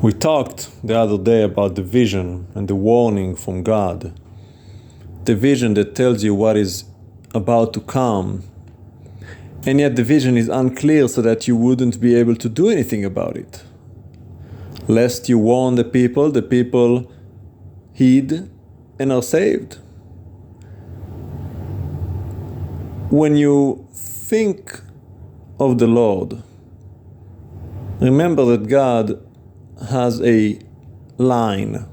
We talked the other day about the vision and the warning from God. The vision that tells you what is about to come, and yet the vision is unclear so that you wouldn't be able to do anything about it. Lest you warn the people heed and are saved. When you think of the Lord, remember that God has a line.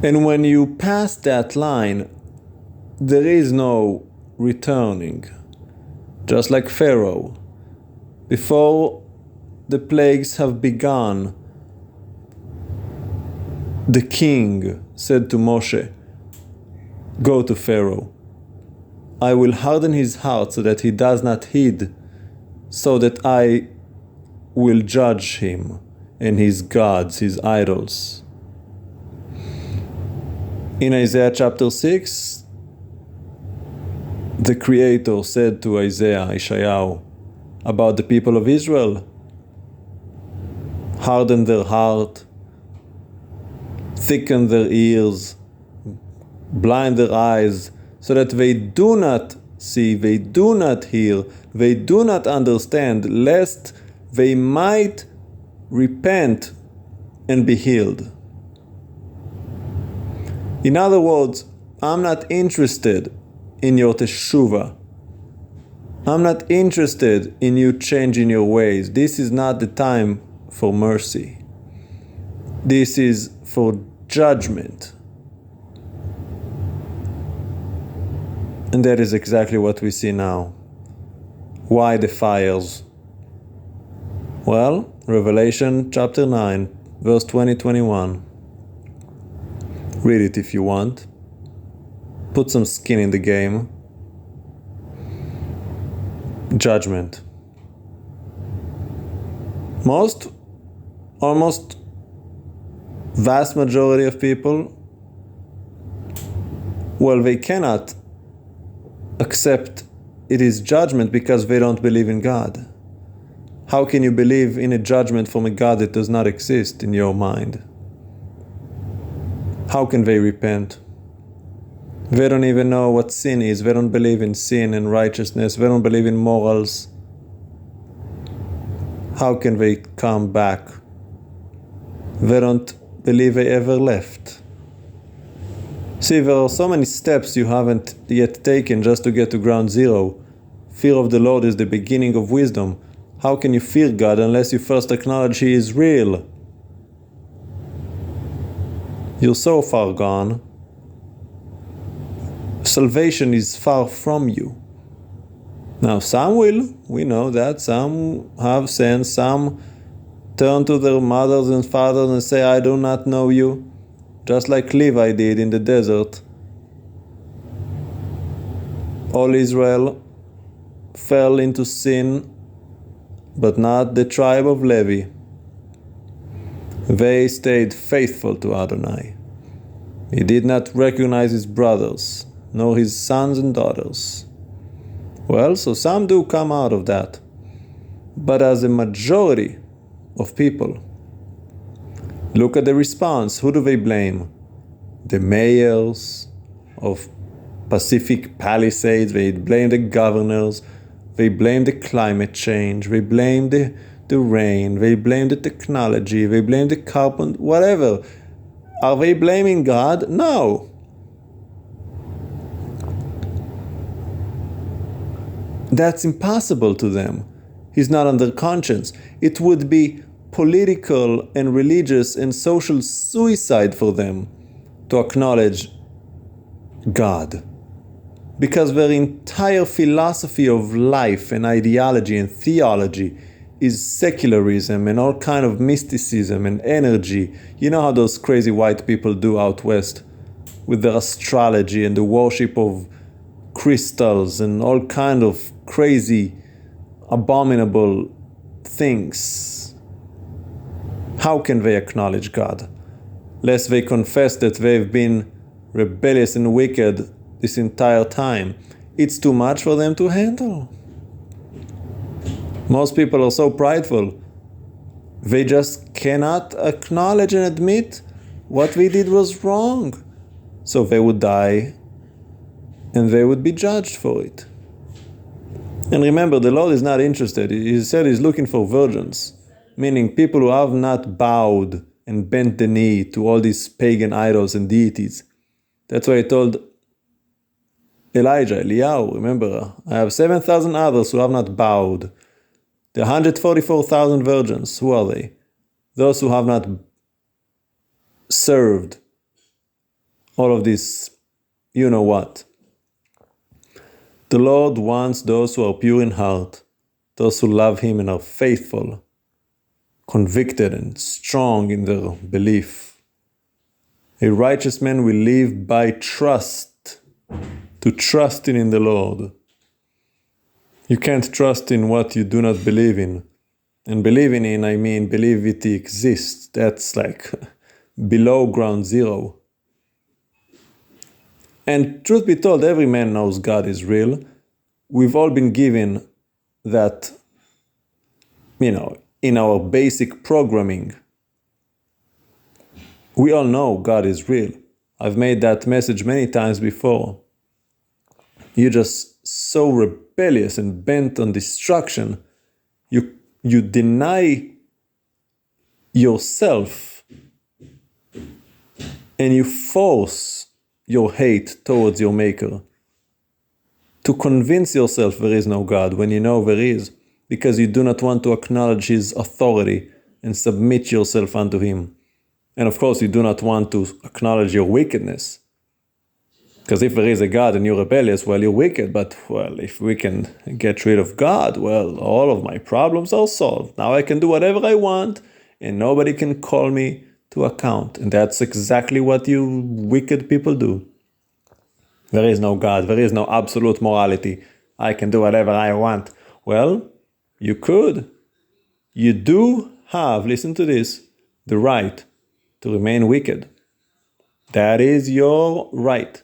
And when you pass that line, there is no returning. Just like Pharaoh. Before the plagues have begun, the king said to Moshe, "Go to Pharaoh. I will harden his heart so that he does not heed, so that I will judge him and his gods, his idols." In Isaiah chapter 6, the Creator said to Isaiah, about the people of Israel, harden their heart, thicken their ears, blind their eyes, so that they do not see, they do not hear, they do not understand, lest they might repent and be healed. In other words, I'm not interested in your teshuvah. I'm not interested in you changing your ways. This is not the time for mercy. This is for judgment. And that is exactly what we see now. Why the fires? Well, Revelation chapter 9, verse 20-21. Read it if you want. Put some skin in the game. Judgment. Almost vast majority of people, well, they cannot accept it is judgment because they don't believe in God. How can you believe in a judgment from a God that does not exist in your mind? How can they repent? They don't even know what sin is. They don't believe in sin and righteousness. They don't believe in morals. How can they come back? They don't believe they ever left. See, there are so many steps you haven't yet taken just to get to ground zero. Fear of the Lord is the beginning of wisdom. How can you fear God unless you first acknowledge He is real? You're so far gone. Salvation is far from you. Now, some will, we know that. Some have sense. Some turn to their mothers and fathers and say, "I do not know you." Just like Levi did in the desert. All Israel fell into sin, but not the tribe of Levi. They stayed faithful to Adonai. He did not recognize his brothers, nor his sons and daughters. Well, so some do come out of that. But as a majority of people, look at the response. Who do they blame? The mayors of Pacific Palisades. They blame the governors. They blame the climate change. They blame the rain. They blame the technology. They blame the carbon, whatever. Are they blaming God? No. That's impossible to them. He's not on their conscience. It would be political and religious and social suicide for them to acknowledge God. Because their entire philosophy of life and ideology and theology is secularism and all kind of mysticism and energy. You know how those crazy white people do out west with their astrology and the worship of crystals and all kind of crazy, abominable things. How can they acknowledge God? Lest they confess that they've been rebellious and wicked this entire time. It's too much for them to handle. Most people are so prideful. They just cannot acknowledge and admit what they did was wrong. So they would die and they would be judged for it. And remember, the Lord is not interested. He said he's looking for virgins, meaning people who have not bowed and bent the knee to all these pagan idols and deities. That's why he told Eliyahu, remember, I have 7,000 others who have not bowed. The 144,000 virgins, who are they? Those who have not served all of this, you know what. The Lord wants those who are pure in heart, those who love Him and are faithful, convicted and strong in their belief. A righteous man will live by trust, to trusting in the Lord. You can't trust in what you do not believe in. And believing in, I mean believe it exists. That's like below ground zero. And truth be told, every man knows God is real. We've all been given that, in our basic programming. We all know God is real. I've made that message many times before. You're just so rebellious and bent on destruction. You deny yourself and you force your hate towards your Maker. To convince yourself there is no God when you know there is, because you do not want to acknowledge His authority and submit yourself unto Him. And of course, you do not want to acknowledge your wickedness. Because if there is a God and you're rebellious, well, you're wicked. But, well, if we can get rid of God, well, all of my problems are solved. Now I can do whatever I want, and nobody can call me to account. And that's exactly what you wicked people do. There is no God. There is no absolute morality. I can do whatever I want. Well, you could. You do have, listen to this, the right to remain wicked. That is your right.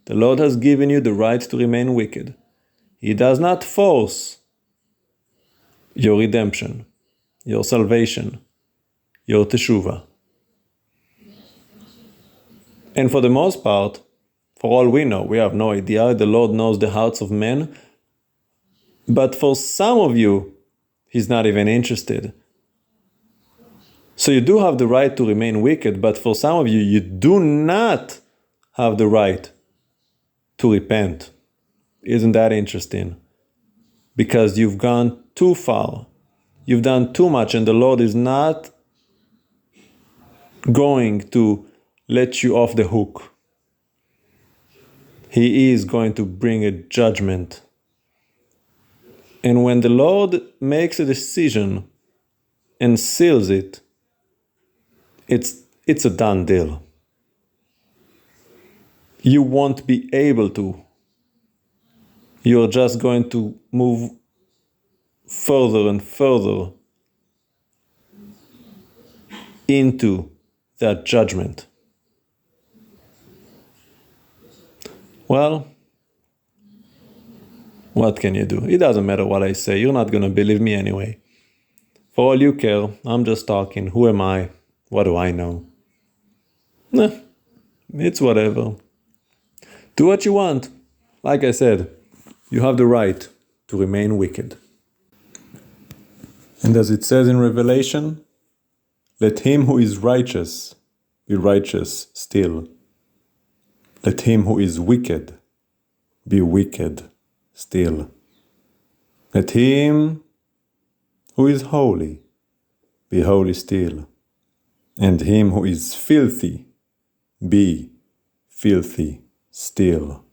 The Lord has given you the right to remain wicked. He does not force your redemption, your salvation, your teshuvah. And for the most part, for all we know, we have no idea. The Lord knows the hearts of men. But for some of you, He's not even interested. So you do have the right to remain wicked, but for some of you, you do not have the right to repent. Isn't that interesting? Because you've gone too far. You've done too much, and the Lord is not going to let you off the hook. He is going to bring a judgment. And when the Lord makes a decision and seals it, it's a done deal. You won't be able to. You're just going to move further and further into that judgment. Well, what can you do? It doesn't matter what I say. You're not going to believe me anyway. For all you care, I'm just talking. Who am I? What do I know? It's whatever. Do what you want. Like I said, you have the right to remain wicked. And as it says in Revelation, let him who is righteous be righteous still. Let him who is wicked be wicked still. Let him who is holy be holy still. And him who is filthy be filthy still.